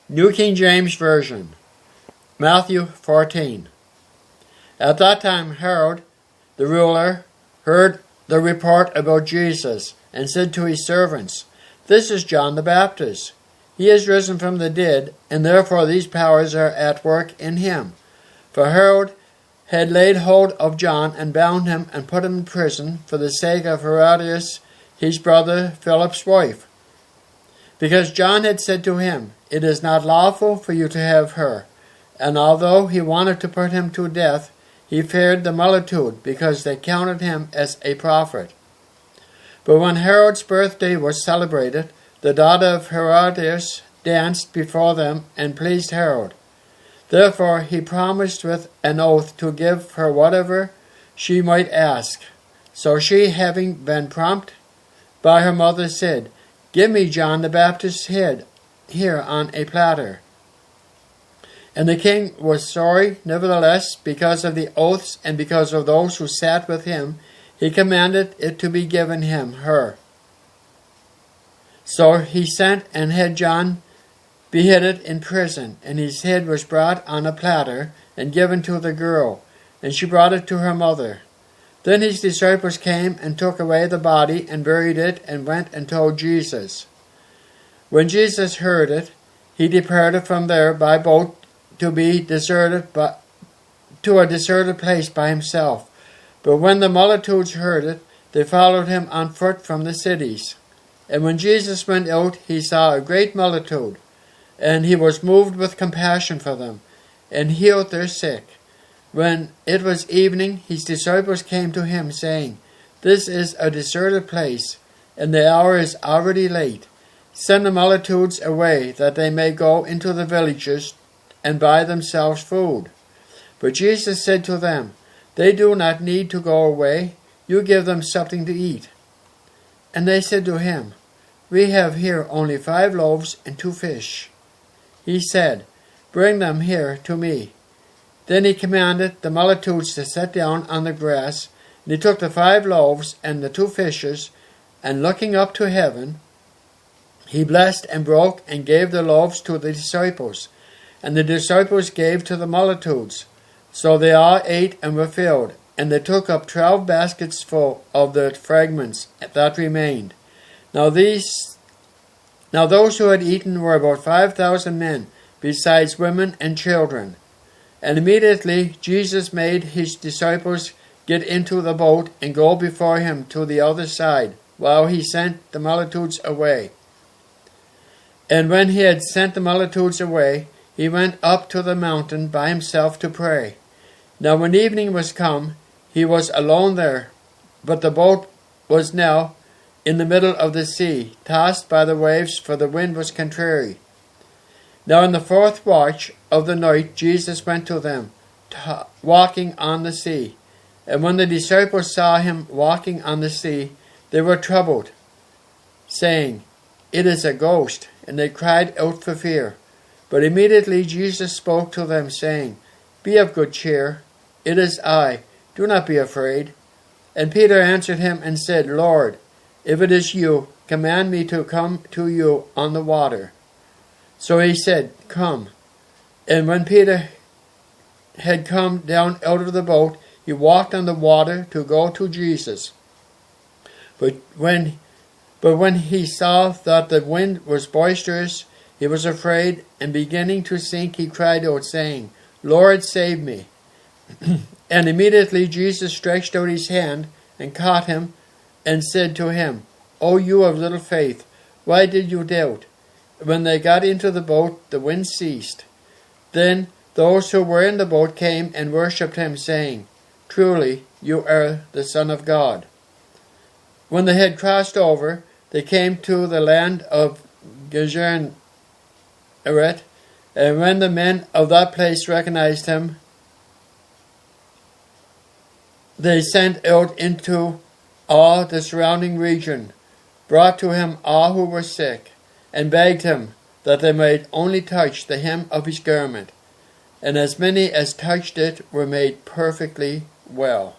New King James Version, Matthew 14. At that time Herod, the ruler, heard the report about Jesus, and said to his servants, "This is John the Baptist. He is risen from the dead, and therefore these powers are at work in him." For Herod had laid hold of John, and bound him, and put him in prison, for the sake of Herodias, his brother Philip's wife, because John had said to him, "It is not lawful for you to have her." And although he wanted to put him to death, he feared the multitude, because they counted him as a prophet. But when Herod's birthday was celebrated, the daughter of Herodias danced before them and pleased Herod. Therefore he promised with an oath to give her whatever she might ask. So she, having been prompted by her mother, said, "Give me John the Baptist's head here on a platter." And the king was sorry, nevertheless, because of the oaths and because of those who sat with him, he commanded it to be given her. So he sent and had John beheaded in prison, and his head was brought on a platter and given to the girl, and she brought it to her mother. Then his disciples came and took away the body and buried it, and went and told Jesus. When Jesus heard it, he departed from there by boat to a deserted place by himself. But when the multitudes heard it, they followed him on foot from the cities. And when Jesus went out, he saw a great multitude, and he was moved with compassion for them, and healed their sick. When it was evening, his disciples came to him, saying, "This is a deserted place, and the hour is already late. Send the multitudes away, that they may go into the villages and buy themselves food." But Jesus said to them, "They do not need to go away. You give them something to eat." And they said to him, "We have here only 5 loaves and 2 fish. He said, "Bring them here to me." Then he commanded the multitudes to sit down on the grass, and he took the 5 loaves and the 2 fishes, and looking up to heaven, he blessed and broke and gave the loaves to the disciples, and the disciples gave to the multitudes. So they all ate and were filled, and they took up 12 baskets full of the fragments that remained. Now those who had eaten were about 5,000 men, besides women and children. And immediately Jesus made his disciples get into the boat and go before him to the other side, while he sent the multitudes away. And when he had sent the multitudes away, he went up to the mountain by himself to pray. Now when evening was come, he was alone there, but the boat was now in the middle of the sea, tossed by the waves, for the wind was contrary. Now in the 4th watch of the night Jesus went to them, walking on the sea. And when the disciples saw him walking on the sea, they were troubled, saying, "It is a ghost," and they cried out for fear. But immediately Jesus spoke to them, saying, "Be of good cheer, it is I, do not be afraid." And Peter answered him and said, "Lord, if it is you, command me to come to you on the water." So he said, "Come." And when Peter had come down out of the boat, he walked on the water to go to Jesus. But when he saw that the wind was boisterous, he was afraid, and beginning to sink, he cried out, saying, "Lord, save me." And immediately Jesus stretched out his hand and caught him, and said to him, "O you of little faith, why did you doubt?" When they got into the boat, the wind ceased. Then those who were in the boat came and worshipped him, saying, "Truly you are the Son of God." When they had crossed over, they came to the land of Gennesaret, and when the men of that place recognized him, they sent out into all the surrounding region, brought to him all who were sick, and begged him that they might only touch the hem of his garment. And as many as touched it were made perfectly well.